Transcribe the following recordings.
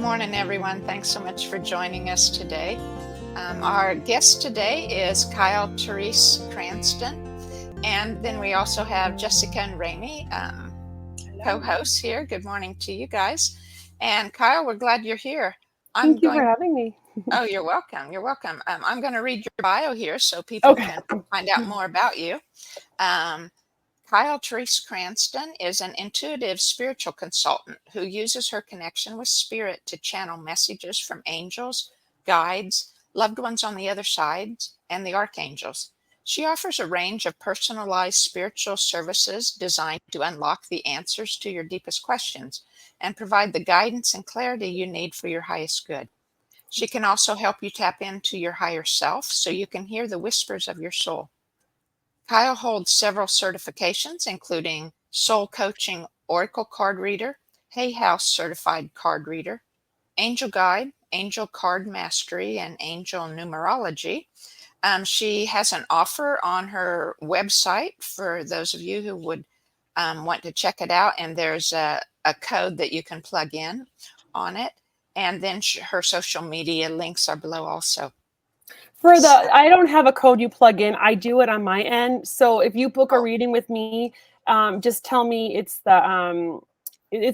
morning, everyone. Thanks so much for joining us today. Our guest today is Therese Cranston. And then we also have Jessica and Rainey, co-hosts here. Good morning to you guys. And Kyle, we're glad you're here. Thank you for having me. Oh, you're welcome. You're welcome. I'm going to read your bio here so people can find out more about you. Therese Cranston is an intuitive spiritual consultant who uses her connection with spirit to channel messages from angels, guides, loved ones on the other side, and the archangels. She offers a range of personalized spiritual services designed to unlock the answers to your deepest questions and provide the guidance and clarity you need for your highest good. She can also help you tap into your higher self so you can hear the whispers of your soul. Kyle holds several certifications, including Soul Coaching Oracle Card Reader, Hay House Certified Card Reader, Angel Guide, Angel Card Mastery, and Angel Numerology. She has an offer on her website for those of you who would want to check it out, and there's a code that you can plug in on it. And then her social media links are below also. I don't have a code you plug in. I do it on my end. So if you book a reading with me, just tell me it's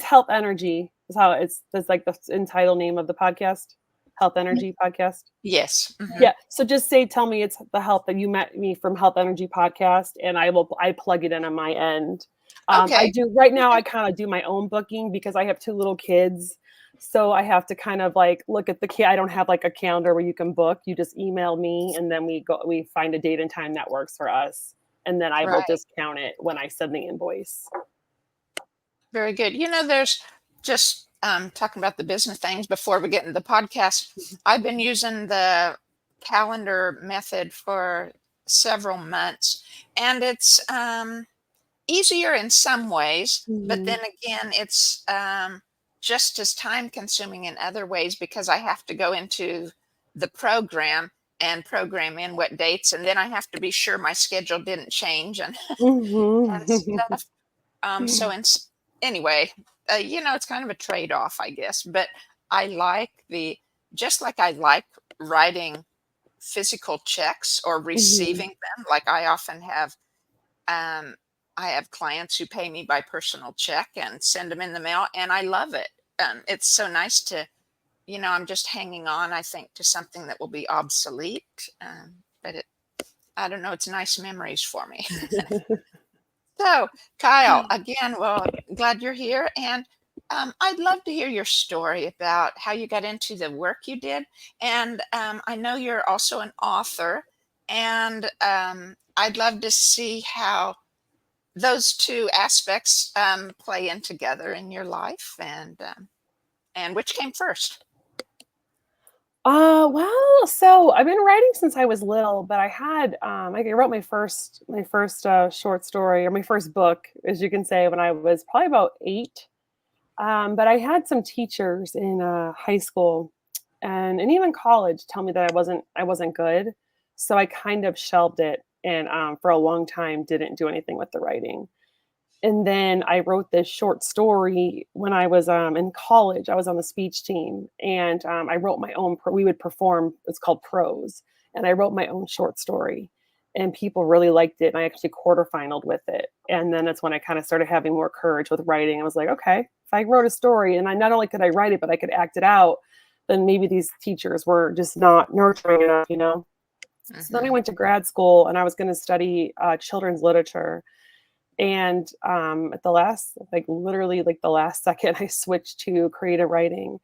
Health Energy is how that's like the entitled name of the podcast, Health Energy Podcast. Yes. Mm-hmm. Yeah. So just tell me it's the Health that you met me from Health Energy Podcast, and I plug it in on my end. Okay. I do right now. I kind of do my own booking because I have 2 little kids. So I have to kind of like look at the kid. I don't have like a calendar where you can book. You just email me, and then we find a date and time that works for us. And then I will discount it when I send the invoice. Very good. There's just talking about the business things before we get into the podcast. I've been using the calendar method for several months, and it's easier in some ways, but then again, it's just as time consuming in other ways because I have to go into the program and program in what dates, and then I have to be sure my schedule didn't change and, and stuff. Anyway, it's kind of a trade-off, I guess, but I like just like I like writing physical checks or receiving them. Like I often have, I have clients who pay me by personal check and send them in the mail, and I love it. It's so nice to, I'm just hanging on, I think, to something that will be obsolete. But I don't know, it's nice memories for me. So, Kyle, again, well, glad you're here. And I'd love to hear your story about how you got into the work you did. And I know you're also an author, and I'd love to see how those two aspects play in together in your life, and which came first. Well, so I've been writing since I was little, but I had I wrote my first short story, or my first book, as you can say, when I was probably about 8. But I had some teachers in high school and even college tell me that I wasn't good, so I kind of shelved it, and for a long time didn't do anything with the writing. And then I wrote this short story when I was in college. I was on the speech team, and I wrote my own. We would perform. It's called prose, and I wrote my own short story, and people really liked it. And I actually quarterfinaled with it. And then that's when I kind of started having more courage with writing. I was like, okay, if I wrote a story, and I not only could I write it, but I could act it out, then maybe these teachers were just not nurturing enough, So then I went to grad school, and I was going to study children's literature. And at the last, literally the last second, I switched to creative writing.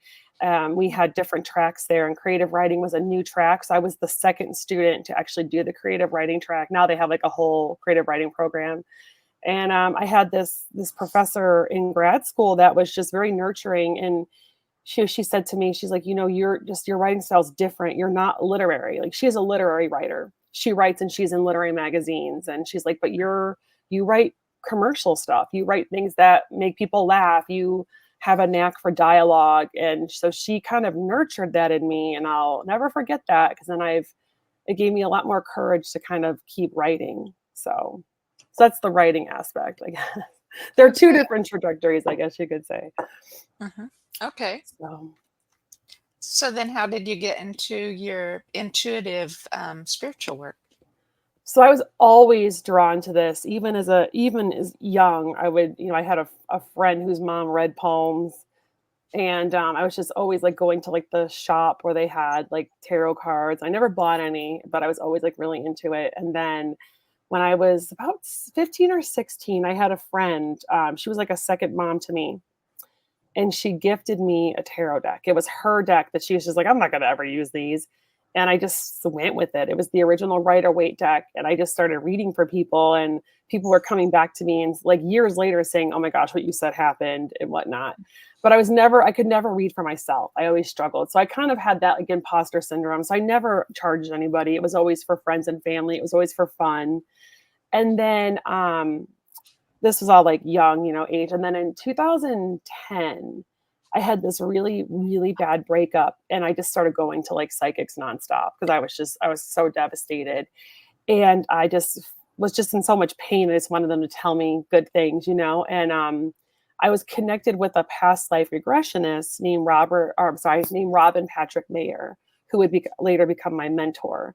We had different tracks there, and creative writing was a new track. So I was the second student to actually do the creative writing track. Now they have a whole creative writing program. And I had this professor in grad school that was just very nurturing. And she said to me, she's like, your writing style is different. You're not literary. Like, she is a literary writer. She writes, and she's in literary magazines. And she's like, but you write commercial stuff. You write things that make people laugh. You have a knack for dialogue. And so she kind of nurtured that in me, and I'll never forget that, because then it gave me a lot more courage to kind of keep writing. So that's the writing aspect, I guess. There are 2 different trajectories, I guess you could say. Okay. So So then how did you get into your intuitive spiritual work? So I was always drawn to this, even as young. I would, I had a friend whose mom read palms, and I was just always like going to like the shop where they had like tarot cards. I never bought any, but I was always like really into it. And then when I was about 15 or 16, I had a friend. She was like a second mom to me, and she gifted me a tarot deck. It was her deck that she was just like, I'm not going to ever use these. And I just went with it. It was the original Rider Waite deck. And I just started reading for people, and people were coming back to me and like years later saying, oh my gosh, what you said happened and whatnot. But I could never read for myself. I always struggled. So I kind of had that like imposter syndrome. So I never charged anybody. It was always for friends and family. It was always for fun. And then this was all like young, age. And then in 2010, I had this really, really bad breakup, and I just started going to like psychics nonstop because I was so devastated. And I just was just in so much pain. I just wanted them to tell me good things, And I was connected with a past life regressionist named Robin Patrick Mayer, who would later become my mentor.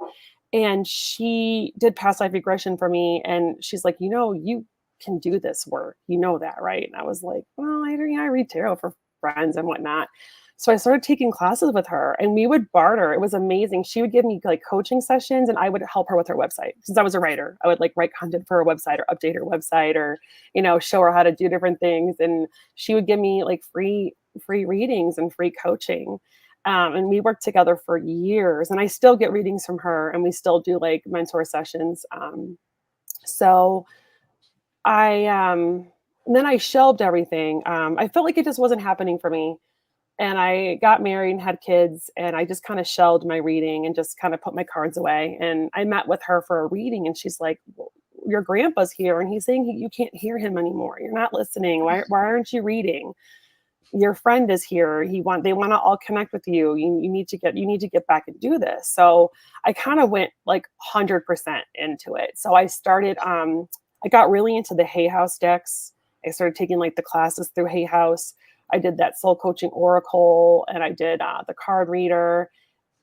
And she did past life regression for me. And she's like, you can do this work. You know that, right? And I was like, well, I read tarot for friends and whatnot. So I started taking classes with her, and we would barter. It was amazing. She would give me like coaching sessions, and I would help her with her website. Since I was a writer, I would like write content for her website or update her website, or, show her how to do different things. And she would give me like free readings and free coaching. And we worked together for years, and I still get readings from her, and we still do like mentor sessions. So I then I shelved everything. I felt like it just wasn't happening for me. And I got married and had kids, and I just kind of shelved my reading and just kind of put my cards away. And I met with her for a reading, and she's like, well, your grandpa's here, and he's saying you can't hear him anymore. You're not listening. Why aren't you reading? Your friend is here. They want to all connect with you. You need to get back and do this. So I kind of went like 100% into it. So I got really into the Hay House decks. I started taking like the classes through Hay House. I did that soul coaching oracle, and I did the card reader.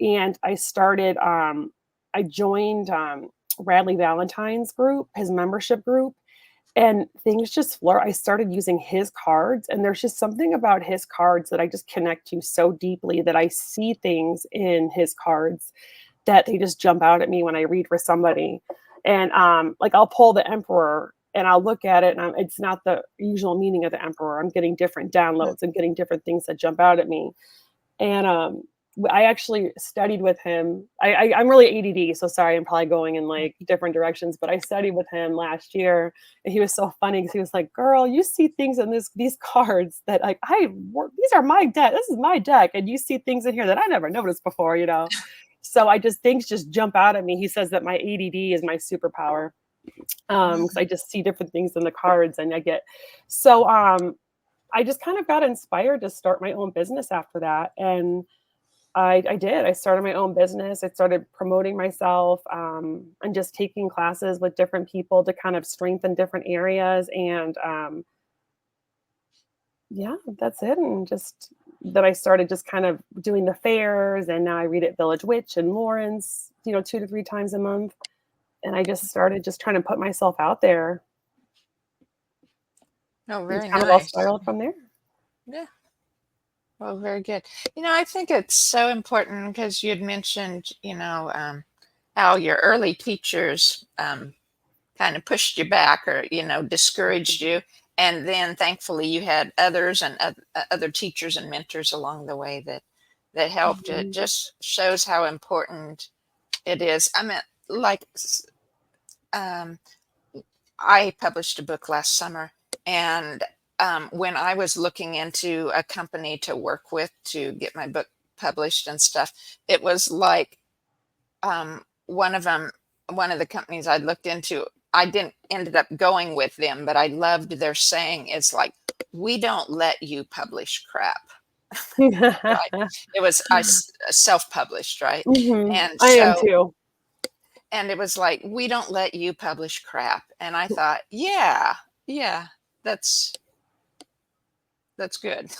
And I joined Radley Valentine's group, his membership group, and things just I started using his cards, and there's just something about his cards that I just connect to so deeply, that I see things in his cards that they just jump out at me when I read for somebody. And like I'll pull the Emperor and I'll look at it, and it's not the usual meaning of the Emperor. I'm getting different downloads and getting different things that jump out at me. And I actually studied with him. I'm really ADD, so sorry, I'm probably going in like different directions, but I studied with him last year, and he was so funny because he was like, girl, you see things in these cards that like, these are my deck. This is my deck. And you see things in here that I never noticed before, So things just jump out at me. He says that my ADD is my superpower. Because I just see different things in the cards, and I just kind of got inspired to start my own business after that. And I did. I started my own business. I started promoting myself, and just taking classes with different people to kind of strengthen different areas. And yeah, that's it. And just that I started just kind of doing the fairs, and now I read at Village Witch and Lawrence, 2 to 3 times a month. And I just started just trying to put myself out there. Oh, And very kind of all nice. spiraled from there. Yeah. Well, very good. I think it's so important because you'd mentioned, how your early teachers kind of pushed you back or, discouraged you. And then thankfully you had others and other teachers and mentors along the way that helped. It just shows how important it is. I mean, like, I published a book last summer, and when I was looking into a company to work with to get my book published and stuff, it was like one of the companies I looked into, I didn't ended up going with them, but I loved their saying. It's like, we don't let you publish crap. Right. It was self-published, right? And I am so too. and it was like, we don't let you publish crap. And I thought, yeah, that's good.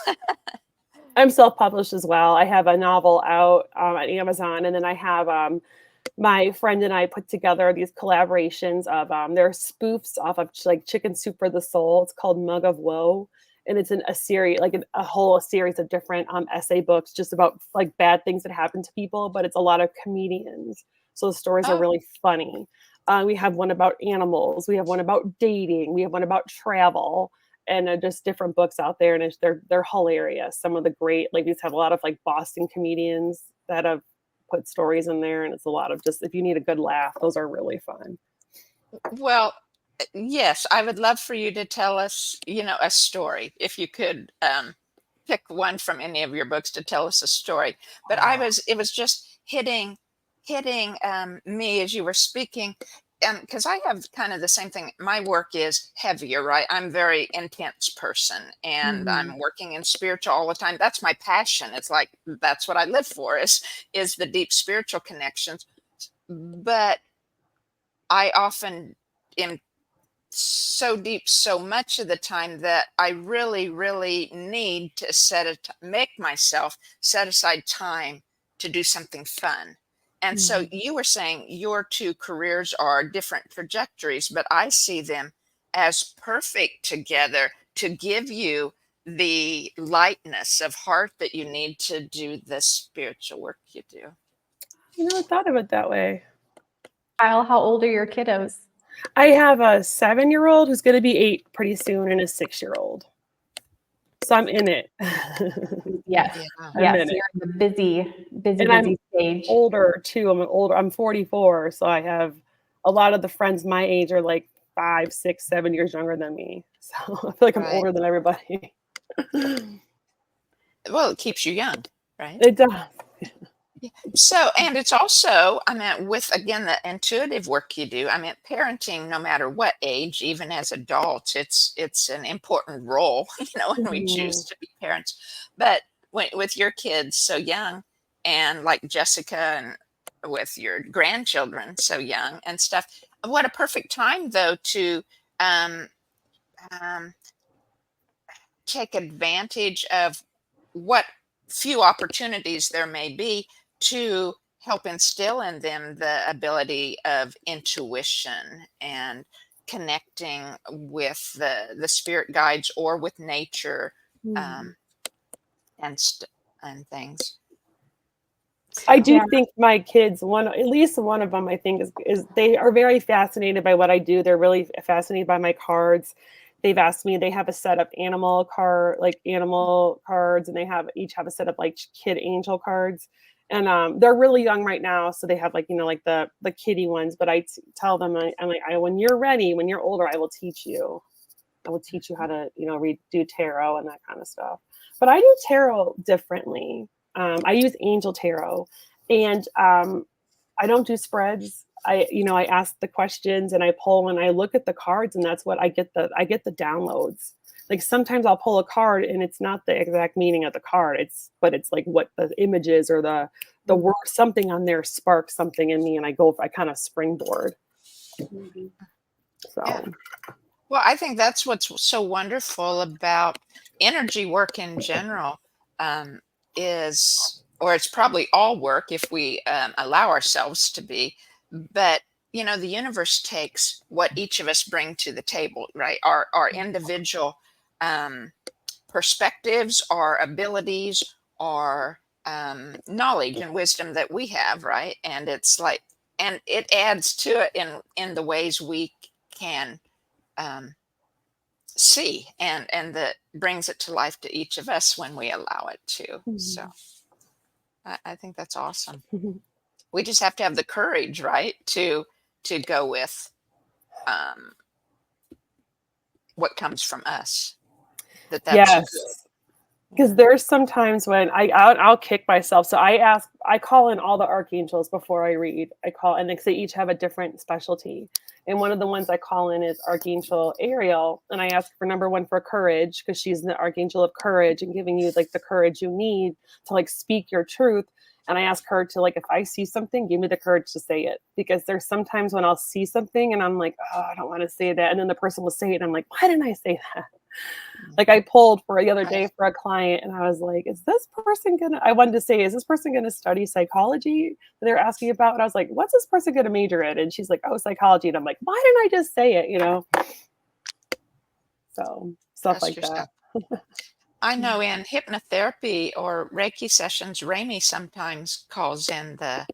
I'm self-published as well. I have a novel out on Amazon, and then I have my friend and I put together these collaborations of they're spoofs off of like Chicken Soup for the Soul. It's called Mug of Woe, and it's a series, like a whole series of different essay books just about like bad things that happen to people, but it's a lot of comedians, so the stories are Oh, really funny. We have one about animals, we have one about dating, we have one about travel, and just different books out there, and they're hilarious. Some of the great, like, these have a lot of like Boston comedians that have put stories in there, and it's a lot of just, if you need a good laugh, those are really fun. well, yes, I would love for you to tell us, a story. If you could pick one from any of your books to tell us a story. But it was just hitting me as you were speaking. And because I have kind of the same thing, my work is heavier, right? I'm a very intense person, and Mhm. I'm working in spiritual all the time. That's my passion. It's like that's what I live for, is the deep spiritual connections. But I often am so deep so much of the time that I really, really need to make myself set aside time to do something fun. And so Mhm. you were saying your two careers are different trajectories, but I see them as perfect together to give you the lightness of heart that you need to do the spiritual work you do. I never thought of it that way. Kyle, how old are your kiddos? I have a 7-year-old who's going to be 8 pretty soon, and a 6-year-old. So I'm in it. Yes. Yeah. I'm Yes. in it. You're in the busy And I'm stage. older too. I'm 44. So I have a lot of the friends my age are like 5, 6, 7 years younger than me. So I feel like I'm Right. older than everybody. Well, it keeps you young, right? It does. So, and it's also, I mean, with again the intuitive work you do, I mean, parenting, no matter what age, even as adults, it's an important role, when we choose Mhm. to be parents. But with your kids so young, and like Jessica, and with your grandchildren so young and stuff, what a perfect time though to um, um, take advantage of what few opportunities there may be to help instill in them the ability of intuition and connecting with the spirit guides or with nature, Mhm. um, and and things. I So do Yeah. think my kids, at least one of them, I think is they are very fascinated by what I do. They're really fascinated by my cards. They've asked me, they have a set of animal cards, and they each have a set of like kid angel cards. And they're really young right now, so they have like, like the kiddie ones. But tell them, I'm like, when you're ready, when you're older, I will teach you. I will teach you how to, do tarot and that kind of stuff. But I do tarot differently. I use angel tarot, and I don't do spreads. I ask the questions and I pull and I look at the cards, and that's what I get the downloads. Like sometimes I'll pull a card and it's not the exact meaning of the card. But it's like what the image is, or the word, something on there sparks something in me, and I kind of springboard. Mhm. yeah. So Well, I think that's what's so wonderful about energy work in general, or it's probably all work if we allow ourselves to be. But, the universe takes what each of us bring to the table, right? Our individual um, perspectives, our abilities, our knowledge and wisdom that we have, right? And it's like, and it adds to it in the ways we can um, see, and that brings it to life to each of us when we allow it to. So mhm. I think that's awesome. We just have to have the courage, right, to go with um, what comes from us. That's good. Yes. Because there's sometimes when I'll kick myself. So I call in all the archangels before I read. I call, and they each have a different specialty. And one of the ones I call in is Archangel Ariel, and I ask for number one for courage, because she's the archangel of courage and giving you like the courage you need to like speak your truth. And I ask her to, like, if I see something, give me the courage to say it, because there's sometimes when I'll see something and I'm like, oh, I don't want to say that, and then the person will say it, and I'm like, why didn't I say that? Like I pulled for the other day for a client and I was like, is this person I wanted to say, is this person going to study psychology that they're asking about? And I was like, what's this person going to major in? And she's like, oh, psychology. And I'm like, why didn't I just say it? You know? So stuff like that. I know in hypnotherapy or Reiki sessions, Raimi sometimes calls in the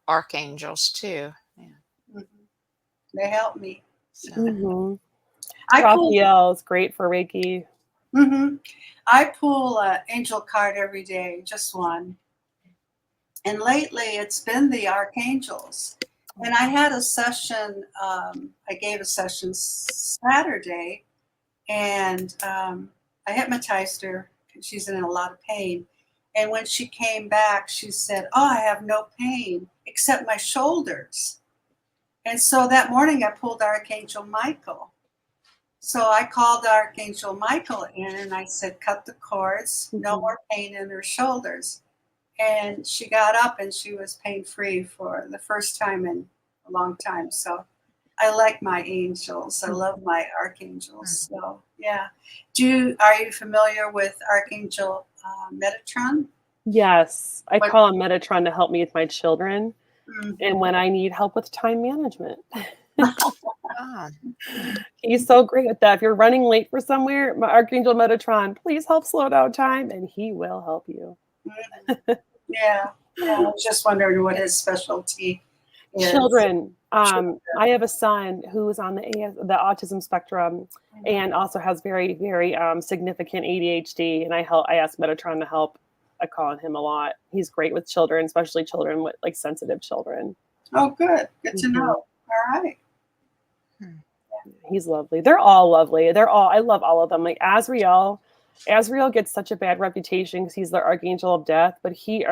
archangels too. Yeah. They help me. So, Mm-hmm. I pull. Raphael is great for Reiki. I pull an angel card every day, just one. And lately, it's been the archangels. And I had a session. I gave a session Saturday, and I hypnotized her. She's in a lot of pain. And when she came back, she said, "Oh, I have no pain except my shoulders." And so that morning, I pulled Archangel Michael. So I called Archangel Michael in and I said, cut the cords, no more pain in her shoulders. And she got up and she was pain-free for the first time in a long time. So I like my angels. I love my archangels. So yeah. Are you familiar with Archangel Metatron? Yes. I call him Metatron to help me with my children. And when I need help with time management. He's so great with that. If you're running late for somewhere, my Archangel Metatron, please help slow down time, and he will help you. Yeah. I was just wondering what his specialty is. Children. I have a son who is on the autism spectrum and also has very, very significant ADHD, and I ask Metatron to help. I call on him a lot. He's great with children, especially children with like sensitive children. Oh, good. Good to know. All right. He's lovely. They're all lovely. I love all of them. Like Azrael gets such a bad reputation because he's the archangel of death, but he's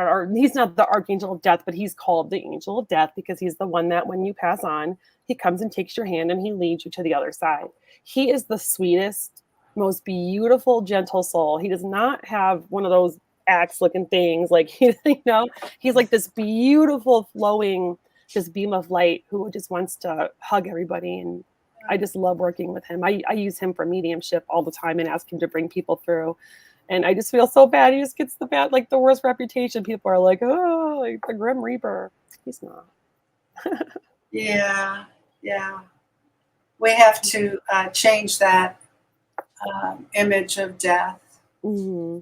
not the archangel of death, but he's called the angel of death because he's the one that when you pass on, he comes and takes your hand and he leads you to the other side. He is the sweetest, most beautiful, gentle soul. He does not have one of those axe looking things. Like, he's like this beautiful flowing, just beam of light who just wants to hug everybody. And I just love working with him. I use him for mediumship all the time and ask him to bring people through. And I just feel so bad. He just gets the worst reputation. People are like, oh, like the Grim Reaper. He's not. Yeah. We have to change that image of death. Mm-hmm.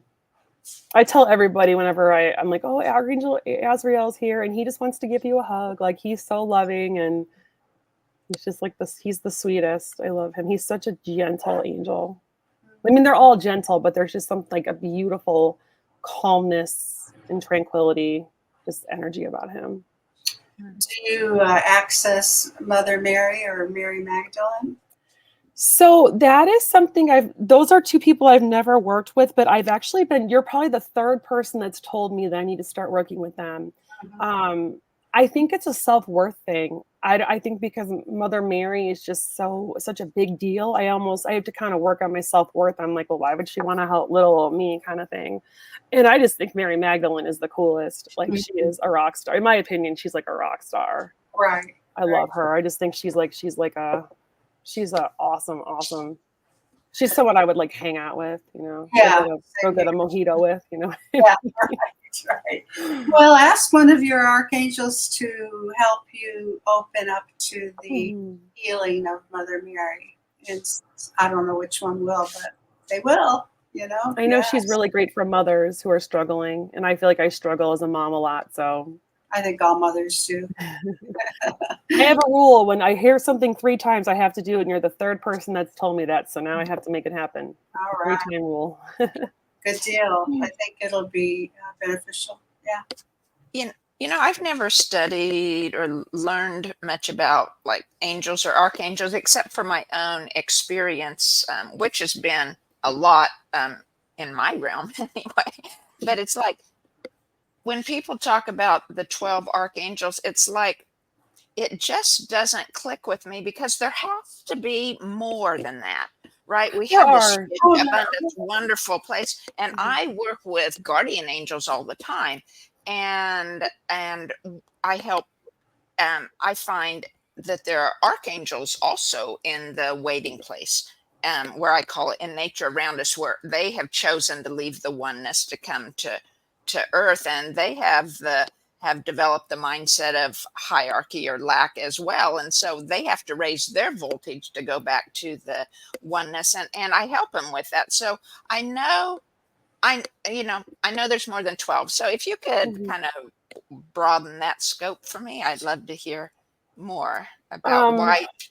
I tell everybody whenever I'm like, oh, Archangel Azrael's here, and he just wants to give you a hug. Like, he's so loving, and he's just like this. He's the sweetest. I love him. He's such a gentle angel. I mean, they're all gentle, but there's just something like a beautiful calmness and tranquility, just energy about him. Do you access Mother Mary or Mary Magdalene? So that is something those are two people I've never worked with, but I've actually you're probably the third person that's told me that I need to start working with them. Mm-hmm. I think it's a self-worth thing. I think because Mother Mary is just such a big deal. I have to kind of work on my self-worth. I'm like, well, why would she want to help little old me kind of thing? And I just think Mary Magdalene is the coolest. Like, mm-hmm. She is a rock star. In my opinion, she's like a rock star. Right. I love her. I just think she's an awesome. She's someone I would like hang out with, Yeah. Go get a mojito with, Yeah, right. Well, ask one of your archangels to help you open up to the healing of Mother Mary. I don't know which one will, but they will, I know she's really great for mothers who are struggling, and I feel like I struggle as a mom a lot, so. I think all mothers do. I have a rule: when I hear something 3 times, I have to do it, and you're the third person that's told me that, so now I have to make it happen. All right. 3-time rule. Good deal. I think it'll be beneficial. Yeah. I've never studied or learned much about like angels or archangels, except for my own experience, which has been a lot in my realm anyway. But it's like, when people talk about the 12 archangels, it's like, it just doesn't click with me because there has to be more than that, right? We have this abundant, wonderful place, and I work with guardian angels all the time, and I help. I find that there are archangels also in the waiting place, where I call it in nature around us, where they have chosen to leave the oneness to come to earth, and they have developed the mindset of hierarchy or lack as well, and so they have to raise their voltage to go back to the oneness, and I help them with that. So I know there's more than 12. So if you could kind of broaden that scope for me, I'd love to hear more about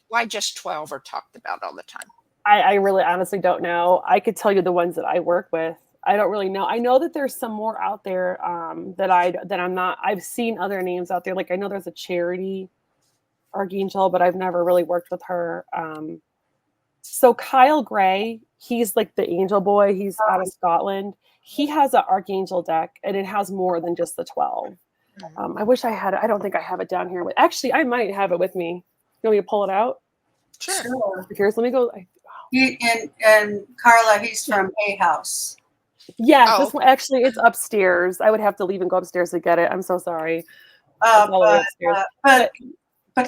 why just 12 are talked about all the time. I really honestly don't know. I could tell you the ones that I work with. I don't really know. I know that there's some more out there that I'm not. I've seen other names out there. Like I know there's a Charity Archangel, but I've never really worked with her. So Kyle Gray, he's like the angel boy. He's out of Scotland. He has an Archangel deck, and it has more than just the 12. I wish I had it. I don't think I have it down here. Actually, I might have it with me. You want me to pull it out? Sure. Here's, let me go. And Carla, he's from Hay House. Yes, this one actually, it's upstairs. I would have to leave and go upstairs to get it. I'm so sorry. But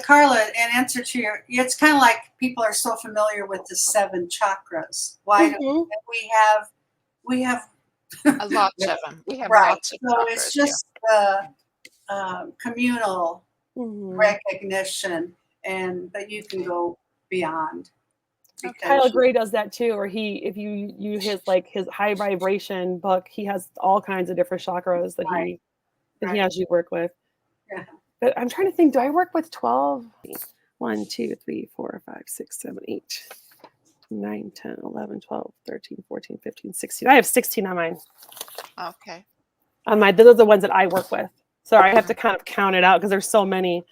Carla, in answer to it's kind of like people are so familiar with the 7 chakras. Why do we have lots of them. We have right. lots of so chakras, it's just the communal recognition, but you can go beyond. Kyle Gray does that too, or if you use his high vibration book, he has all kinds of different chakras that he has you work with. Yeah. But I'm trying to think, do I work with 12? 1, 2, 3, 4, 5, 6, 7, 8, 9, 10, 11, 12, 13, 14, 15, 16. I have 16 on mine. Okay. Those are the ones that I work with. So I have to kind of count it out because there's so many.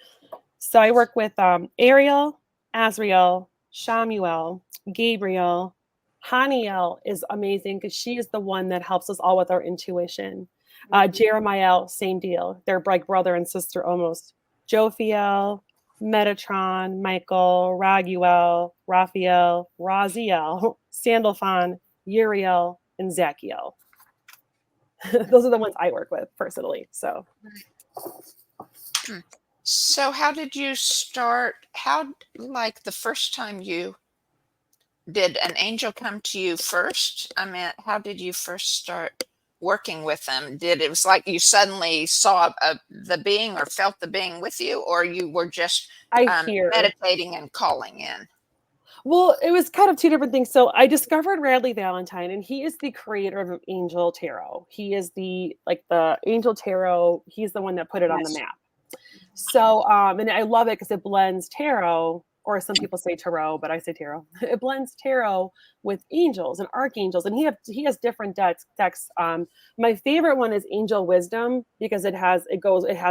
So I work with Ariel, Azrael, Shamuel, Gabriel. Haniel is amazing because she is the one that helps us all with our intuition. Jeremiah, same deal. They're like brother and sister almost. Jophiel, Metatron, Michael, Raguel, Raphael, Raziel, Sandalphon, Uriel, and Zachiel. Those are the ones I work with personally. So how did you start? Like the first time did an angel come to you first? I mean, how did you first start working with them? It was like you suddenly saw the being or felt the being with you, or you were just meditating and calling in? Well, it was kind of two different things. So I discovered Radley Valentine, and he is the creator of Angel Tarot. He is the Angel Tarot. He's the one that put it on the map. So, and I love it because it blends tarot, or some people say tarot, but I say tarot. It blends tarot with angels and archangels, and he has different decks. My favorite one is Angel Wisdom because it has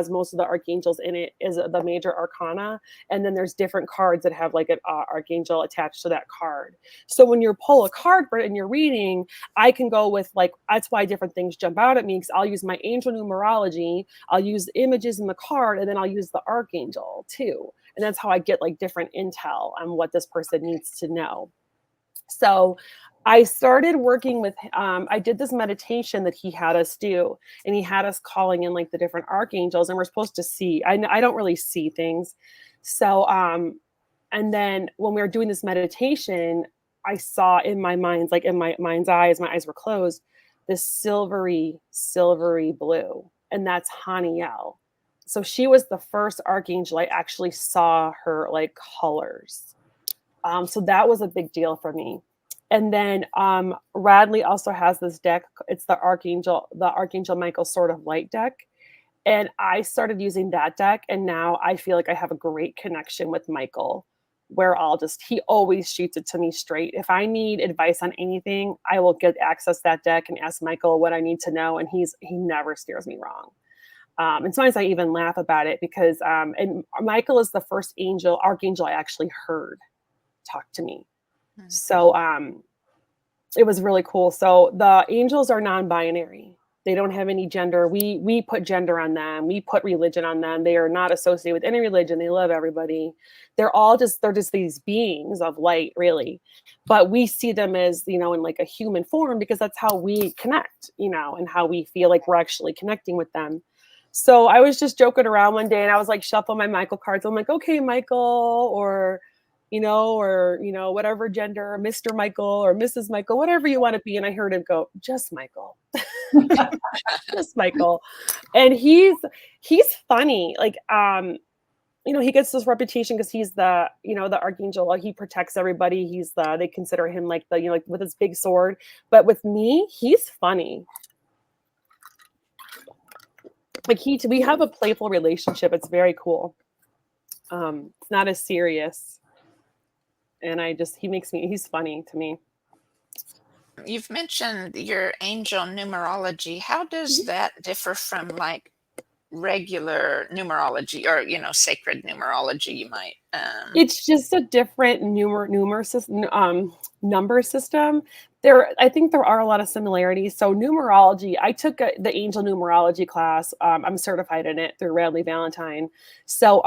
most of the archangels in it, is the major arcana, and then there's different cards that have like an archangel attached to that card. So when you pull a card for it in your reading, I can go with that's why different things jump out at me, because I'll use my Angel Numerology, I'll use images in the card, and then I'll use the archangel too. And that's how I get different intel on what this person needs to know. So I started working with, I did this meditation that he had us do, and he had us calling in the different archangels, and we're supposed to see. I don't really see things. So, and then when we were doing this meditation, I saw in my mind's eyes, my eyes were closed, this silvery blue, and that's Haniel. So she was the first archangel I actually saw her colors. So that was a big deal for me. And then Radley also has this deck. It's the Archangel Michael Sword of Light deck. And I started using that deck. And now I feel like I have a great connection with Michael, where he always shoots it to me straight. If I need advice on anything, I will get access to that deck and ask Michael what I need to know. And he never steers me wrong. And sometimes I even laugh about it because, and Michael is the first archangel I actually heard talk to me. So it was really cool. So the angels are non-binary. They don't have any gender. We put gender on them. We put religion on them. They are not associated with any religion. They love everybody. They're just these beings of light, really. But we see them as, in a human form, because that's how we connect, and how we feel like we're actually connecting with them. So I was just joking around one day, and I was shuffling my Michael cards. I'm like, okay, Michael, or or, whatever gender, Mr. Michael or Mrs. Michael, whatever you want to be. And I heard him go, just Michael, just Michael. And he's funny. Like, he gets this reputation because he's the archangel. Like, he protects everybody. They consider him like like with his big sword. But with me, he's funny. Like, we have a playful relationship. It's very cool. It's not as serious. And he's funny to me. You've mentioned your angel numerology. How does that differ from like regular numerology or, sacred numerology you might? It's just a different number system. I think there are a lot of similarities. So numerology, I took the angel numerology class. I'm certified in it through Radley Valentine. So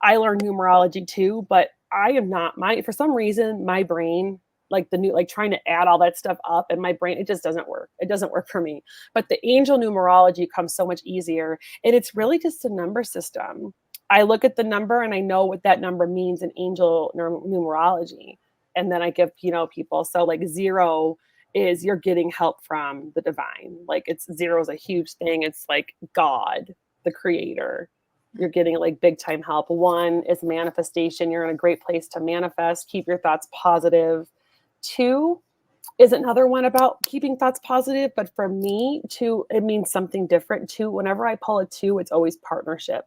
I learned numerology too, but I am not for some reason, my brain, like trying to add all that stuff up in my brain, it just doesn't work. It doesn't work for me. But the angel numerology comes so much easier. And it's really just a number system. I look at the number and I know what that number means in angel numerology. And then I give, people. So like 0 is you're getting help from the divine. Like 0 is a huge thing. It's like God, the creator. You're getting like big time help. 1 is manifestation. You're in a great place to manifest. Keep your thoughts positive. 2 is another one about keeping thoughts positive. But for me, 2, it means something different. 2, whenever I pull a 2, it's always partnership.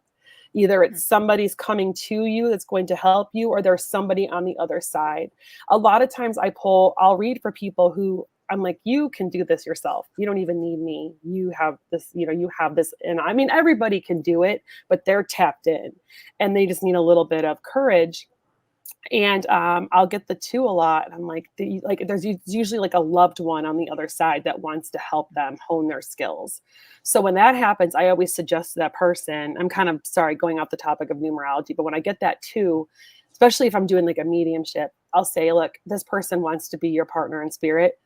Either it's somebody's coming to you that's going to help you, or there's somebody on the other side. A lot of times I'll read for people who I'm like, you can do this yourself. You don't even need me. You have this, you have this. And I mean, everybody can do it, but they're tapped in and they just need a little bit of courage. And I'll get the 2 a lot. I'm like, there's usually like a loved one on the other side that wants to help them hone their skills. So when that happens, I always suggest to that person, I'm kind of going off the topic of numerology, but when I get that 2, especially if I'm doing like a mediumship, I'll say, look, this person wants to be your partner in spirit.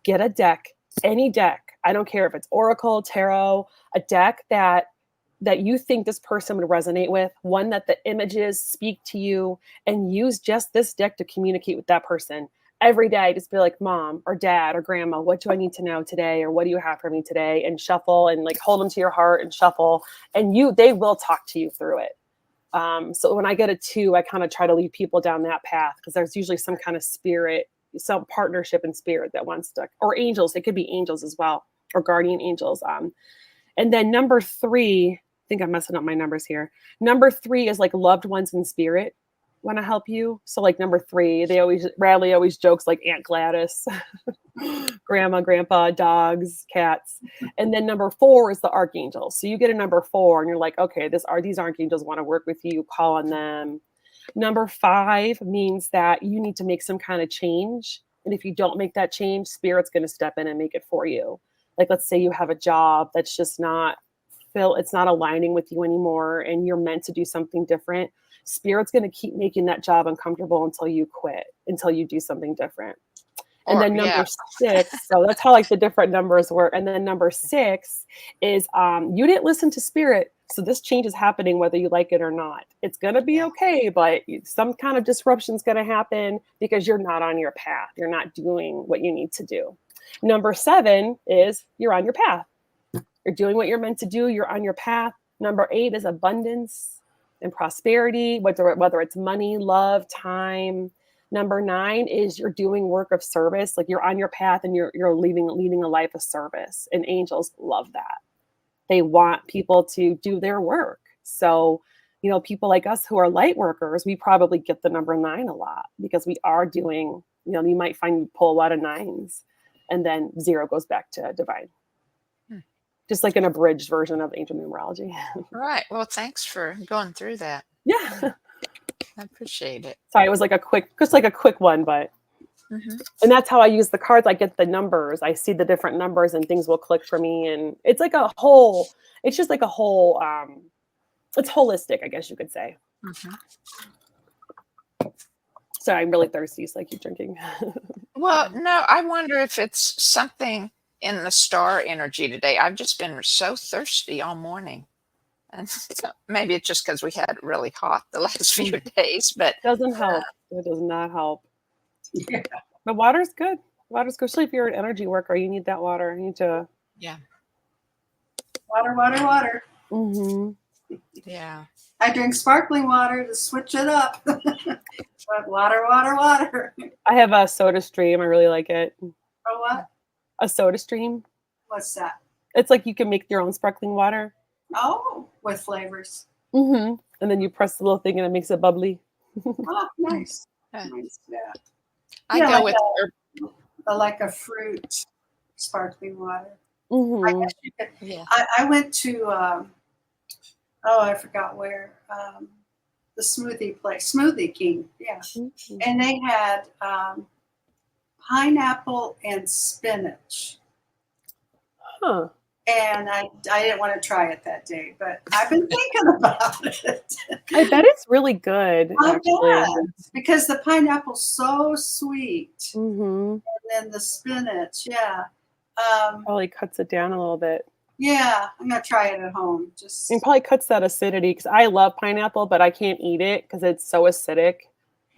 Get a deck, any deck. I don't care if it's Oracle, Tarot, a deck that you think this person would resonate with, one that the images speak to you, and use just this deck to communicate with that person. Every day, just be like, mom or dad or grandma, what do I need to know today? Or what do you have for me today? And shuffle and like hold them to your heart and shuffle. And they will talk to you through it. So when I get a 2, I kind of try to lead people down that path because there's usually some kind of spirit, some partnership in spirit that wants to, or angels. It could be angels as well, or guardian angels. And then number 3, I think I'm messing up my numbers here. Number 3 is like loved ones in spirit want to help you. So like number 3, Radley always jokes like Aunt Gladys, grandma, grandpa, dogs, cats. And then number 4 is the archangels. So you get a number 4 and you're like, okay, these archangels want to work with you, call on them. Number 5 means that you need to make some kind of change. And if you don't make that change, spirit's going to step in and make it for you. Like, let's say you have a job that's just it's not aligning with you anymore and you're meant to do something different. Spirit's going to keep making that job uncomfortable until you quit, until you do something different. And then number 6, so that's how like the different numbers work. And then number 6 is you didn't listen to spirit. So this change is happening whether you like it or not. It's going to be okay, but some kind of disruption is going to happen because you're not on your path. You're not doing what you need to do. Number 7 is you're on your path. You're doing what you're meant to do. You're on your path. Number 8 is abundance and prosperity, whether it's money, love, time. Number 9 is you're doing work of service. Like you're on your path and you're leading a life of service. And angels love that. They want people to do their work. So, people like us who are light workers, we probably get the number 9 a lot because we are doing, you might find you pull a lot of 9s and then 0 goes back to divine. Just like an abridged version of angel numerology. Right. Well, thanks for going through that. Yeah. I appreciate it. Sorry, it was like a quick one, but and that's how I use the cards. I get the numbers. I see the different numbers and things will click for me. And it's like it's just like a whole, it's holistic, I guess you could say. So I'm really thirsty, so I keep drinking. Well, no, I wonder if it's something in the star energy today. I've just been so thirsty all morning. And so maybe it's just because we had it really hot the last few days, but Doesn't help. It does not help. Yeah. But water's good. Water's good, especially if you're an energy worker. You need that water. You need to. yeah, Water, water, water. Mm-hmm. yeah. I drink sparkling water to switch it up. But water, water, water. I have a Soda Stream. I really like it. Oh, what? A Soda Stream. What's that? It's like you can make your own sparkling water. Oh, with flavors. Mm-hmm. And then you press the little thing and it makes it bubbly. Oh, nice. Yeah. Nice. Yeah. I Yeah, go like with like a fruit sparkling water. I Mm-hmm. guess you could. yeah. I went to, I forgot where, the smoothie place, Smoothie King. Yeah. And they had pineapple and spinach. Huh. And I didn't want to try it that day, but I've been thinking about it. I bet it's really good, I actually. bet, because the pineapple's so sweet, Mm-hmm. and then the spinach, yeah. Probably cuts it down a little bit. Yeah, I'm gonna try it at home. Just It probably cuts that acidity because I love pineapple, but I can't eat it because it's so acidic.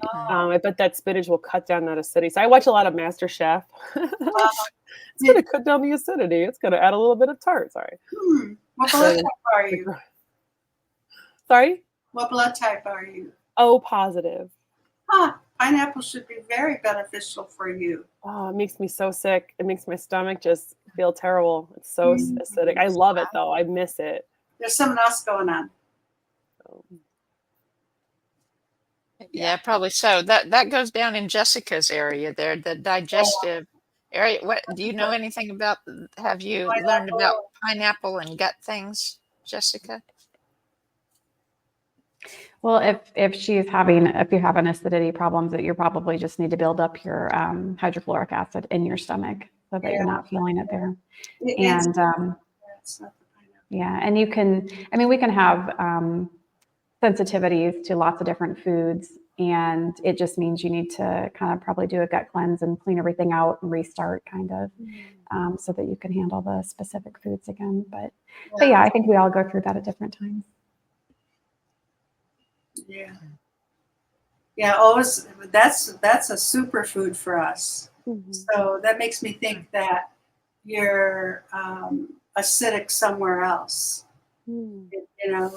I bet that spinach will cut down that acidity. So I watch a lot of Master Chef. It's going to cut down the acidity. It's going to add a little bit of tart. Sorry. What blood type are you? Sorry? What blood type are you? O positive. Pineapple should be very beneficial for you. Oh, it makes me so sick. It makes my stomach just feel terrible. It's so acidic. I love it though. I miss it. There's something else going on. Yeah, probably so. That goes down in Jessica's area there, the digestive area. What do you know anything about? Have you learned about pineapple and gut things, Jessica? Well, if you're having acidity problems, that you probably just need to build up your hydrochloric acid in your stomach so that you're not feeling it there. It's And not the pineapple. yeah, and we can have sensitivities to lots of different foods, and it just means you need to kind of probably do a gut cleanse and clean everything out and restart kind of so that you can handle the specific foods again. But yeah, I think we all go through that at different times. Yeah. Yeah. Always. That's a superfood for us. So that makes me think that you're acidic somewhere else.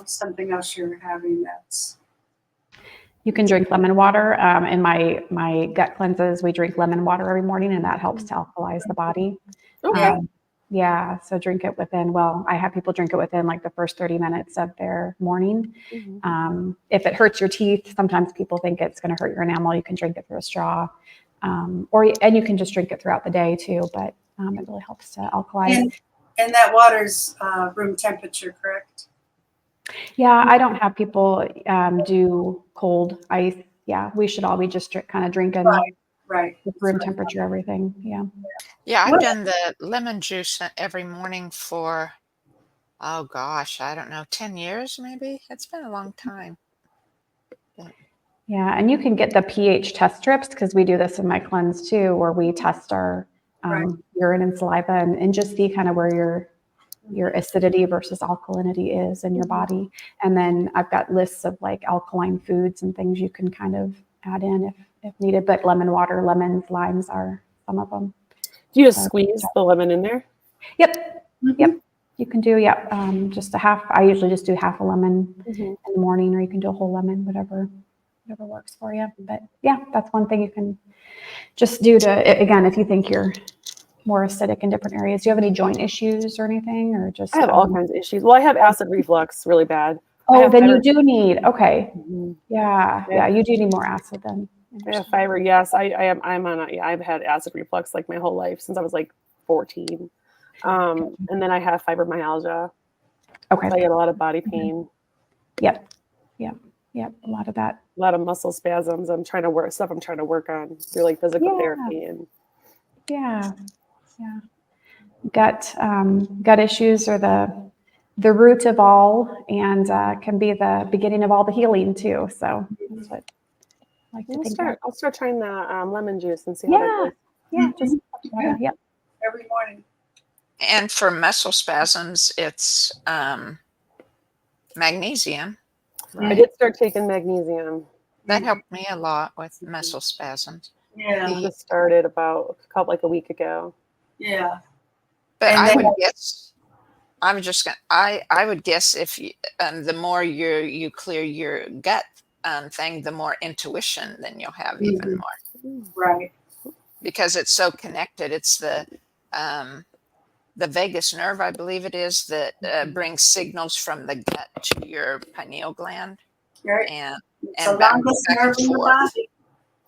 Something else you're having that's. You can drink lemon water. In my gut cleanses, we drink lemon water every morning, and that helps to alkalize the body. Okay. Yeah, so drink it I have people drink it within like the first 30 minutes of their morning. If it hurts your teeth, sometimes people think it's going to hurt your enamel. You can drink it through a straw, and you can just drink it throughout the day too, but it really helps to alkalize. And that water's room temperature, correct? Yeah, I don't have people do cold ice. Yeah, we should all be just kind of drinking Right. with room temperature, everything. Yeah. Yeah, I've done the lemon juice every morning for, oh gosh, I don't know, 10 years maybe? It's been a long time. Yeah, and you can get the pH test strips because we do this in my cleanse too, where we test our urine and saliva and just see kind of where your acidity versus alkalinity is in your body. And then I've got lists of like alkaline foods and things you can kind of add in if needed, but lemon water, lemons, limes are some of them. Do you just squeeze the lemon in there? Yep. Yep. You can do, just a half. I usually just do half a lemon in the morning, or you can do a whole lemon, whatever works for you. But yeah, that's one thing you can just do to, again, if you think you're more acidic in different areas. Do you have any joint issues or anything, or just? I have all kinds of issues. Well, I have acid reflux really bad. Oh, then you do need, okay. Mm-hmm. Yeah, you do need more acid then. I have fiber. Yes, I've had acid reflux like my whole life since I was like 14. And then I have fibromyalgia. Okay. So I get a lot of body pain. Yep. A lot of that. A lot of muscle spasms. I'm trying to work on through like physical therapy and. Yeah. Gut issues are the root of all, and can be the beginning of all the healing too. So that's what I like to think of. I'll start trying the lemon juice and see how that goes. Yeah, just water. Yep. Every morning. And for muscle spasms, it's Magnesium. I Right. did start taking magnesium. That helped me a lot with muscle spasms. I Yeah. just started about a week ago. Yeah. But And I then- would guess, I'm just gonna, I would guess if you, the more you clear your gut thing, the more intuition then you'll have even more, Right. because it's so connected. It's the vagus nerve, I believe it is, that brings signals from the gut to your pineal gland, Right. and It's the and back longest and nerve in the forth.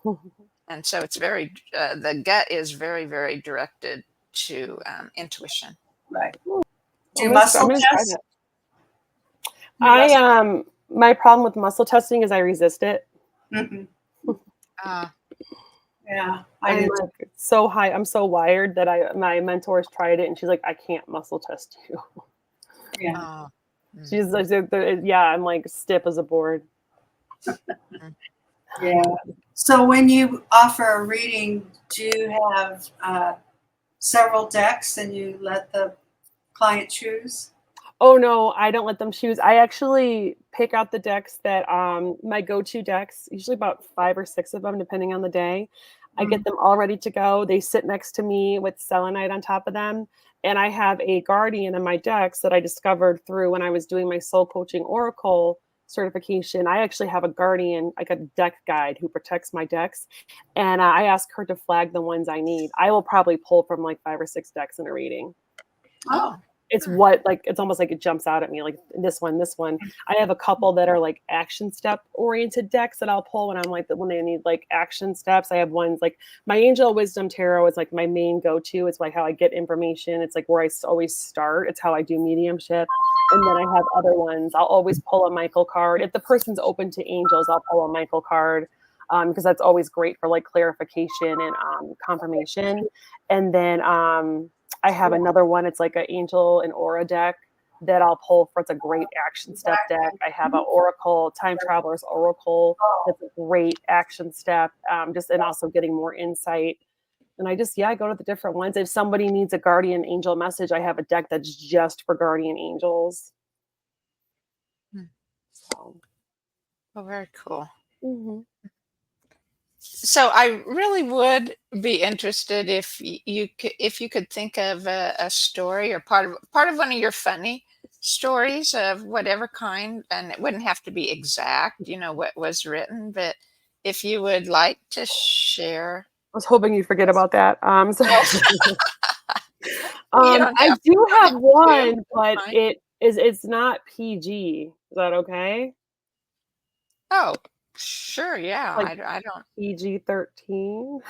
body. And so it's very, the gut is very, very directed to intuition. Right. I'm Do gonna muscle try tests? that. Do muscle- My problem with muscle testing is I resist it. Mhm. Uh, Yeah. I I'm do. like so high. I'm so wired that my mentors tried it and she's like, I can't muscle test you. Yeah. She's like, yeah, I'm like stiff as a board. Yeah. So when you offer a reading, do you have several decks and you let the client choose? Oh no, I don't let them choose. I actually pick out the decks that my go-to decks, usually about 5 or 6 of them, depending on the day. I get them all ready to go. They sit next to me with selenite on top of them. And I have a guardian in my decks that I discovered through when I was doing my soul coaching oracle certification. I actually have a guardian, like a deck guide who protects my decks. And I ask her to flag the ones I need. I will probably pull from like 5 or 6 decks in a reading. Oh, It's what, like, it's almost like it jumps out at me, like this one. I have a couple that are like action step oriented decks that I'll pull when I'm like, when they need like action steps. I have ones like my Angel Wisdom Tarot is like my main go-to. It's like how I get information. It's like where I always start. It's how I do mediumship. And then I have other ones. I'll always pull a Michael card. If the person's open to angels, I'll pull a Michael card. Because that's always great for like clarification and confirmation. And then I have another one. It's like an angel and aura deck that I'll pull for. It's a great action step deck. I have an oracle, time traveler's oracle. That's a great action step. And also getting more insight. And I go to the different ones. If somebody needs a guardian angel message, I have a deck that's just for guardian angels. So. oh, very cool. Mm-hmm. So I really would be interested if you could think of a story or part of one of your funny stories of whatever kind, and it wouldn't have to be exact, what was written, but if you would like to share. I was hoping you'd forget about that. Don't I have do have to. one, but Fine. it's not PG. Is that okay? Oh, sure, yeah. Like I don't. PG-13.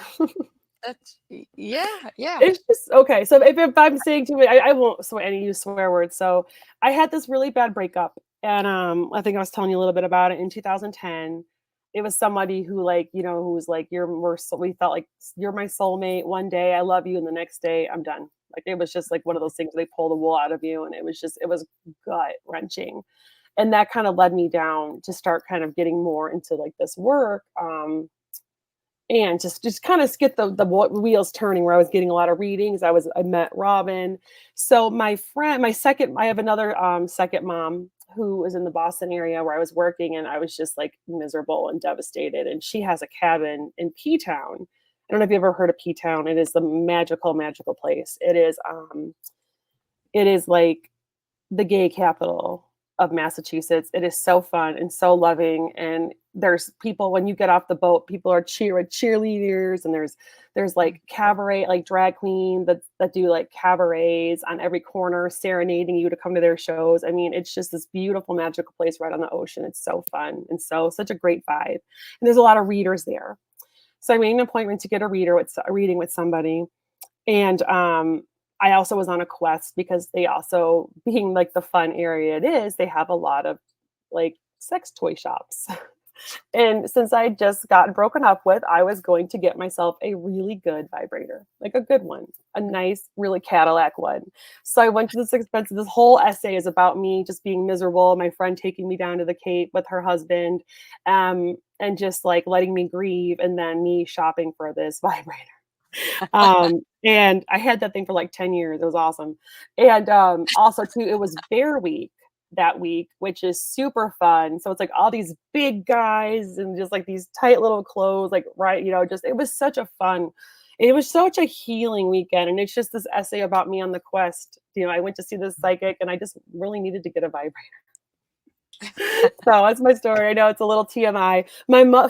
That's yeah. It's just okay. So if I'm saying too many, I won't use swear words. So I had this really bad breakup, and I think I was telling you a little bit about it in 2010. It was somebody who who was like we felt like you're my soulmate. One day I love you, and the next day I'm done. Like it was just like one of those things where they pull the wool out of you, and it was gut wrenching. And that kind of led me down to start kind of getting more into like this work. And just kind of get the wheels turning where I was getting a lot of readings. I met Robin. So I have another second mom who was in the Boston area where I was working, and I was just like miserable and devastated. And she has a cabin in P-Town. I don't know if you ever heard of P-Town. It is the magical place. It is like the gay capital of Massachusetts. It is so fun and so loving. And there's people, when you get off the boat, people are cheerleaders, and there's like cabaret, like drag queen that do like cabarets on every corner, serenading you to come to their shows. I mean, it's just this beautiful, magical place right on the ocean. It's so fun and such a great vibe. And there's a lot of readers there. So I made an appointment to get a reading with somebody. And I also was on a quest because they also, being like the fun area it is, they have a lot of like sex toy shops. And since I just gotten broken up with, I was going to get myself a really good vibrator, like a good one, a nice, really Cadillac one. So I went to this whole essay is about me just being miserable, my friend taking me down to the Cape with her husband, and just like letting me grieve, and then me shopping for this vibrator. And I had that thing for like 10 years. It was awesome. And also too, it was Bear Week. that week, which is super fun. So it's like all these big guys and just like these tight little clothes, like, right, just, it was such a fun, it was such a healing weekend. And it's just this essay about me on the quest. I went to see this psychic and I just really needed to get a vibrator. So that's my story. I know it's a little TMI.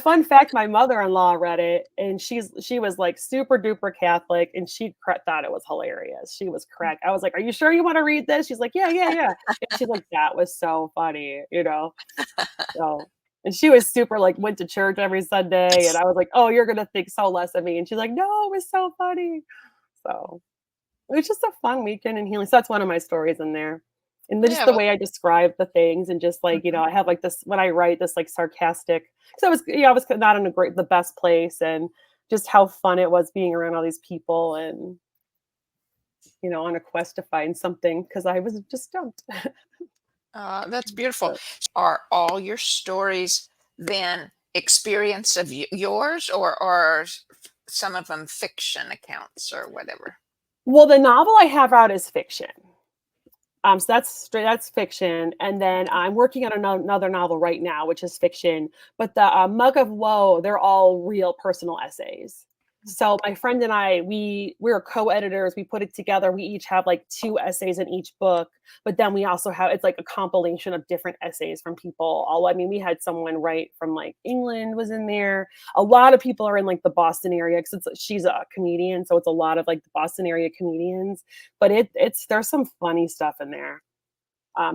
Fun fact, my mother-in-law read it, and she was like super duper Catholic, and she thought it was hilarious. She was cracked. I was like, "Are you sure you want to read this?" She's like, "Yeah." And she's like, "That was so funny," So, and she was super like went to church every Sunday, and I was like, "Oh, you're gonna think so less of me," and she's like, "No, it was so funny." So it was just a fun weekend and healing. So that's one of my stories in there. And just the way I describe the things, and just like, I have like this, when I write this like sarcastic, because I was not in the best place, and just how fun it was being around all these people and, on a quest to find something, because I was just stumped. That's beautiful. Are all your stories then experience of yours, or are some of them fiction accounts or whatever? Well, the novel I have out is fiction. So that's fiction. And then I'm working on another novel right now, which is fiction. But the Mug of Woe, they're all real personal essays. So my friend and I, we're co-editors. We put it together. We each have like 2 essays in each book. But then we also have, it's like a compilation of different essays from people. We had someone write from like England was in there. A lot of people are in like the Boston area, because she's a comedian. So it's a lot of like the Boston area comedians. But there's some funny stuff in there.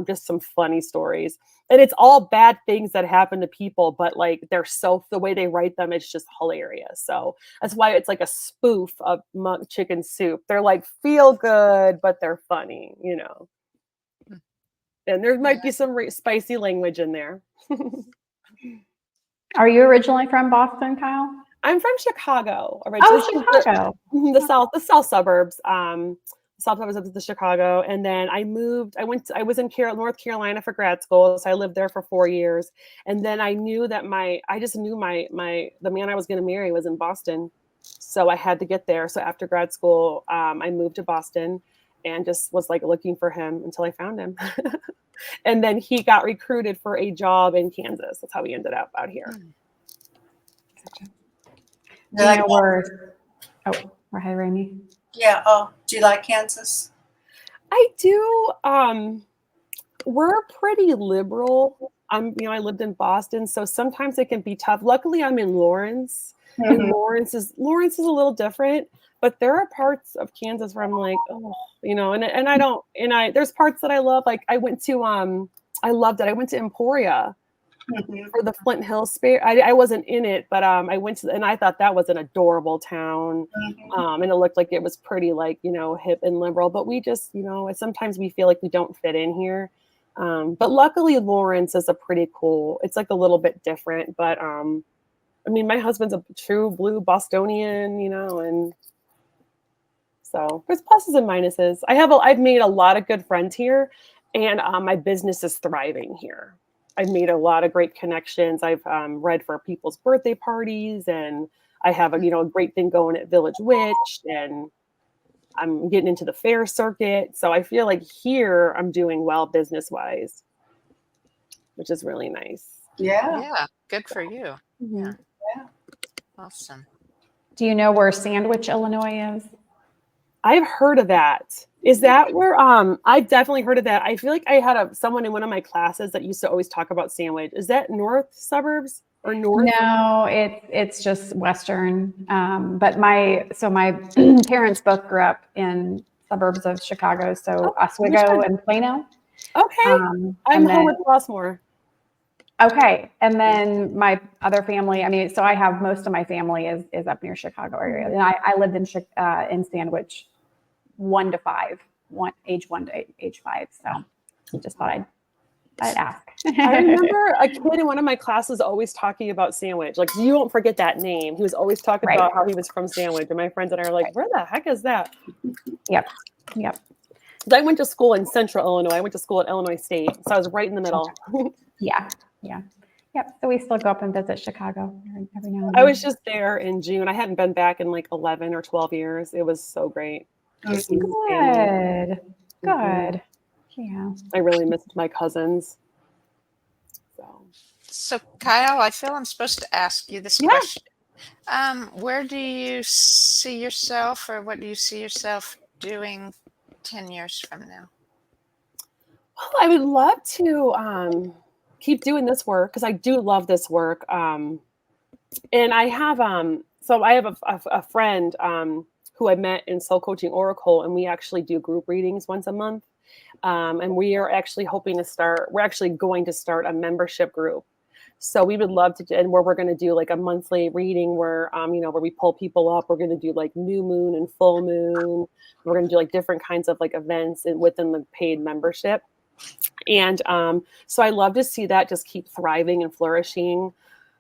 Just some funny stories, and it's all bad things that happen to people, but like the way they write them, it's just hilarious. So that's why it's like a spoof of Chicken Soup. They're like feel good, but they're funny, and there might be some spicy language in there. Are you originally from Boston, Kyle? I'm from Chicago originally. Oh, Chicago. The south suburbs. South suburbs of the Chicago, and then I moved. I was in North Carolina for grad school, so I lived there for 4 years. And then I knew that the man I was going to marry was in Boston, so I had to get there. So after grad school, I moved to Boston, and just was like looking for him until I found him. And then he got recruited for a job in Kansas. That's how he ended up out here. Hi, Rami. Yeah. Oh, do you like Kansas? I do. We're pretty liberal. I lived in Boston, so sometimes it can be tough. Luckily, I'm in Lawrence, and Lawrence is a little different. But there are parts of Kansas where I'm like, oh, there's parts that I love. Like I went to, I loved it. I went to Emporia for the Flint Hills Fair. I wasn't in it, but I went to, and I thought that was an adorable town. And it looked like it was pretty like, hip and liberal, but we just, sometimes we feel like we don't fit in here. But luckily Lawrence is it's like a little bit different, but my husband's a true blue Bostonian, and so there's pluses and minuses. I've made a lot of good friends here, and my business is thriving here. I've made a lot of great connections. I've read for people's birthday parties, and I have a great thing going at Village Witch, and I'm getting into the fair circuit. So I feel like here I'm doing well business-wise, which is really nice. Yeah. Good for you. Mm-hmm. Yeah. Awesome. Do you know where Sandwich, Illinois is? I've heard of that. Is that where I've definitely heard of that. I feel like I had someone in one of my classes that used to always talk about Sandwich. Is that north suburbs or north? No, it's just western. But my parents both grew up in suburbs of Chicago, so Oswego and Plano. Okay. I'm home with Flossmoor. Okay. And then my other family, so I have most of my family is up near Chicago area. And I lived in Sandwich age 1 to age 5. So just thought I'd ask. I remember a kid in one of my classes always talking about Sandwich. Like, you won't forget that name. He was always talking about how he was from Sandwich. And my friends and I are like, where the heck is that? Yep. I went to school in Central Illinois. I went to school at Illinois State. So I was right in the middle. Yeah. Yep. So we still go up and visit Chicago every now and then. I was just there in June. I hadn't been back in like 11 or 12 years. It was so great. Good. Yeah. Yeah. I really missed my cousins. So Kyle, I feel I'm supposed to ask you this Yeah. question. Where do you see yourself, or what do you see yourself doing 10 years from now? Well, I would love to keep doing this work because I do love this work. And I have a friend who I met in Soul Coaching Oracle, and we actually do group readings once a month. And we are actually we're actually going to start a membership group. So we would love to, and where we're going to do like a monthly reading where, where we pull people up. We're going to do like new moon and full moon. We're going to do like different kinds of like events within the paid membership. And so I love to see that just keep thriving and flourishing.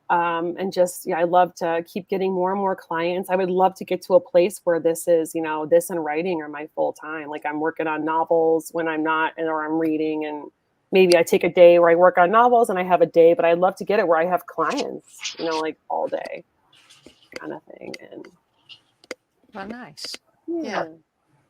And just, I love to keep getting more and more clients. I would love to get to a place where this is, this and writing are my full time. Like I'm working on novels when I'm not, or I'm reading, and maybe I take a day where I work on novels and I have a day, but I'd love to get it where I have clients, like all day kind of thing. And Well, nice. yeah,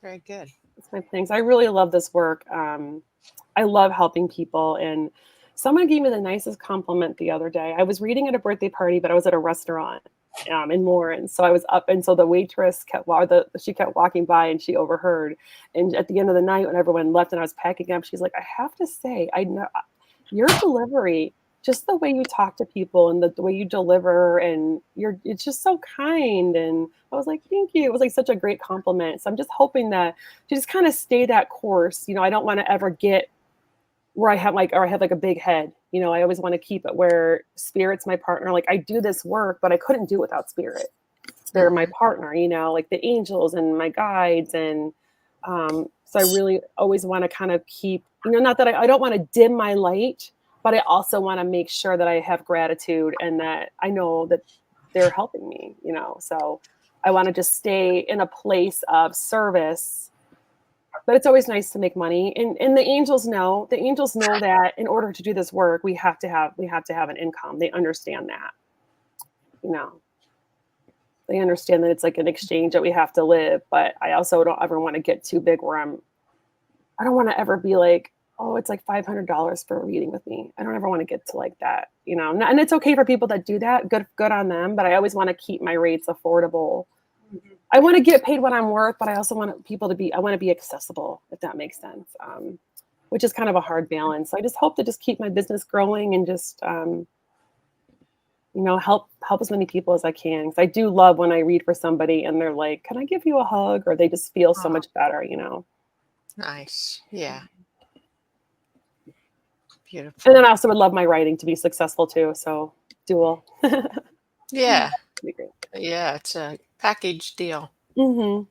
Very good. that's my things. I really love this work. I love helping people. And someone gave me the nicest compliment the other day. I was reading at a birthday party, but I was at a restaurant in Lawrence. So I was up, and so the waitress kept walking by, and she overheard. And at the end of the night, when everyone left and I was packing up, she's like, "I have to say, I know your delivery, just the way you talk to people and the way you deliver, and it's just so kind." And I was like, "Thank you." It was like such a great compliment. So I'm just hoping that to just kind of stay that course. I don't want to ever get where I have a big head. I always want to keep it where spirit's my partner. Like I do this work, but I couldn't do it without spirit. They're my partner, like the angels and my guides. And so I really always want to kind of keep, not that I don't want to dim my light, but I also want to make sure that I have gratitude and that I know that they're helping me, so I want to just stay in a place of service. But it's always nice to make money. And the angels know that in order to do this work, we have to have an income. They understand that, they understand that it's like an exchange that we have to live. But I also don't ever want to get too big where I don't want to ever be like, oh, it's like $500 for a reading with me. I don't ever want to get to like that, and it's okay for people that do that. Good on them. But I always want to keep my rates affordable. I want to get paid what I'm worth, but I also want people I want to be accessible, if that makes sense, which is kind of a hard balance. So I just hope to just keep my business growing and just, help as many people as I can. Because I do love when I read for somebody and they're like, "Can I give you a hug?" Or they just feel so much better, Nice. Yeah. Beautiful. And then I also would love my writing to be successful too. So dual. Yeah. Be great. Yeah. It's a package deal. Mm-hmm.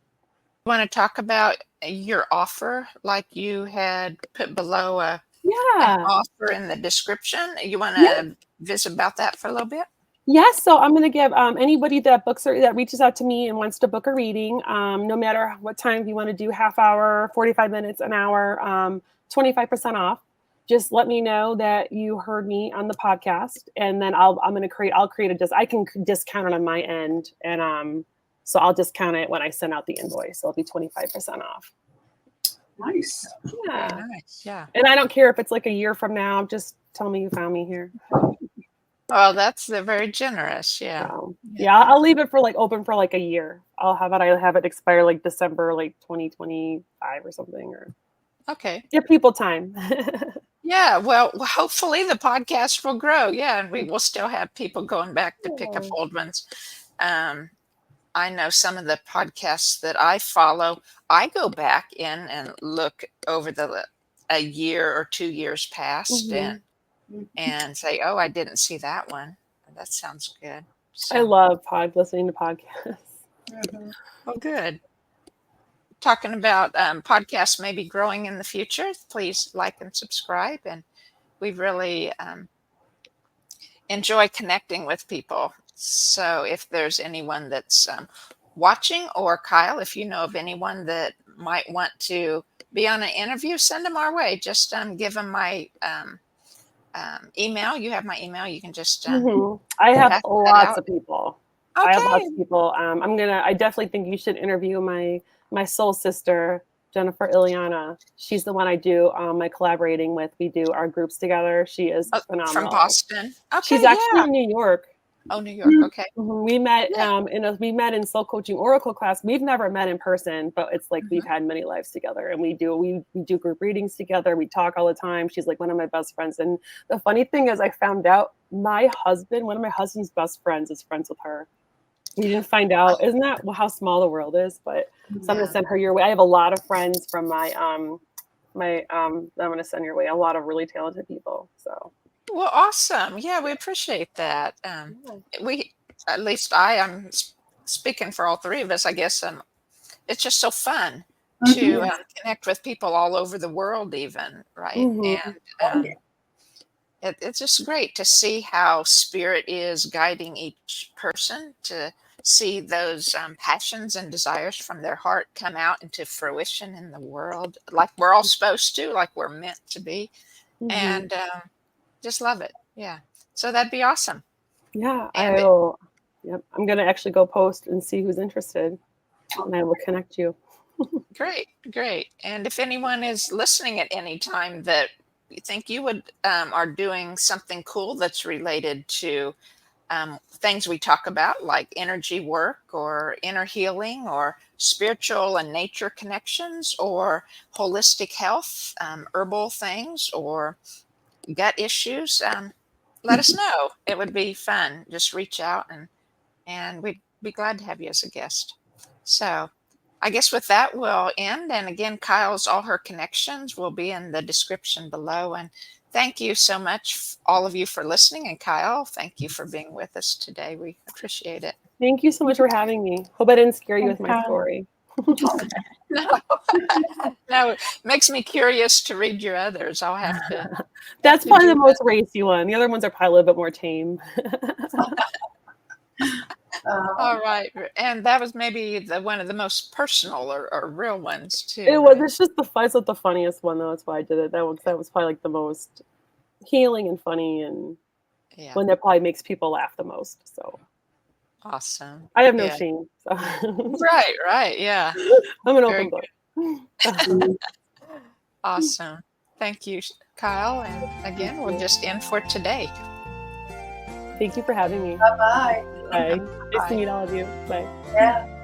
Want to talk about your offer, like you had put below an offer in the description? You want to visit about that for a little bit? Yes. So I'm going to give anybody that reaches out to me and wants to book a reading, no matter what time you want to do, half hour, 45 minutes, an hour, 25% off. Just let me know that you heard me on the podcast, and then I'll create I can discount it on my end, and so I'll discount it when I send out the invoice. So it'll be 25% off. Nice. Yeah. Very nice. Yeah. And I don't care if it's like a year from now. Just tell me you found me here. Well, they're very generous. Yeah. So, I'll leave it open for like a year. I'll have it expire like December, like 2025 or something, or Okay. give people time. Yeah. Well, hopefully the podcast will grow. Yeah. And we will still have people going back to pick up old ones. I know some of the podcasts that I follow, I go back in and look over a year or 2 years past and say, "Oh, I didn't see that one. That sounds good." So, I love listening to podcasts. well, good. Talking about podcasts maybe growing in the future, please like and subscribe. And we really enjoy connecting with people. So if there's anyone that's watching, or Kyle, if you know of anyone that might want to be on an interview, send them our way. Just give them my email. You have my email. You can just I have lots of people. Okay. I have lots of people. I definitely think you should interview my soul sister, Jennifer Ileana. She's the one I do my collaborating with. We do our groups together. She is phenomenal. From Boston. Okay, She's actually in New York. Oh, New York. Okay. We met in soul coaching oracle class. We've never met in person, but it's like we've had many lives together, and we do group readings together. We talk all the time. She's like one of my best friends. And the funny thing is, I found out one of my husband's best friends is friends with her. We didn't find out. Isn't that how small the world is? But so I'm gonna send her your way. I have a lot of friends from my I'm gonna send your way a lot of really talented people. So. Well, awesome. Yeah, we appreciate that. At least I'm speaking for all three of us, I guess. It's just so fun to connect with people all over the world, even, right? And it's just great to see how spirit is guiding each person to see those passions and desires from their heart come out into fruition in the world, like we're all supposed to, like we're meant to be. And just love it. Yeah. So that'd be awesome. Yeah. I'm going to actually go post and see who's interested, and I will connect you. Great. And if anyone is listening at any time that you think you would are doing something cool that's related to things we talk about, like energy work or inner healing or spiritual and nature connections or holistic health, herbal things, or gut issues, let us know. It would be fun. Just reach out and we'd be glad to have you as a guest. So I guess with that, we'll end. And again, all her connections will be in the description below. And thank you so much, all of you, for listening. And Kyle, thank you for being with us today. We appreciate it. Thank you so much for having me. Hope I didn't scare you with my story. No, it makes me curious to read your others. I'll have to. That's probably the most racy one. The other ones are probably a little bit more tame. All right. And that was maybe one of the most personal or real ones too. It was. It's just it's not the funniest one though. That's why I did it. That was probably like the most healing and funny, and one that probably makes people laugh the most. So awesome. I have no shame. So. Right. Yeah. I'm an open book. Awesome. Thank you, Kyle. And again, we'll just end for today. Thank you for having me. Bye-bye. Bye. Nice to meet all of you. Bye. Yeah.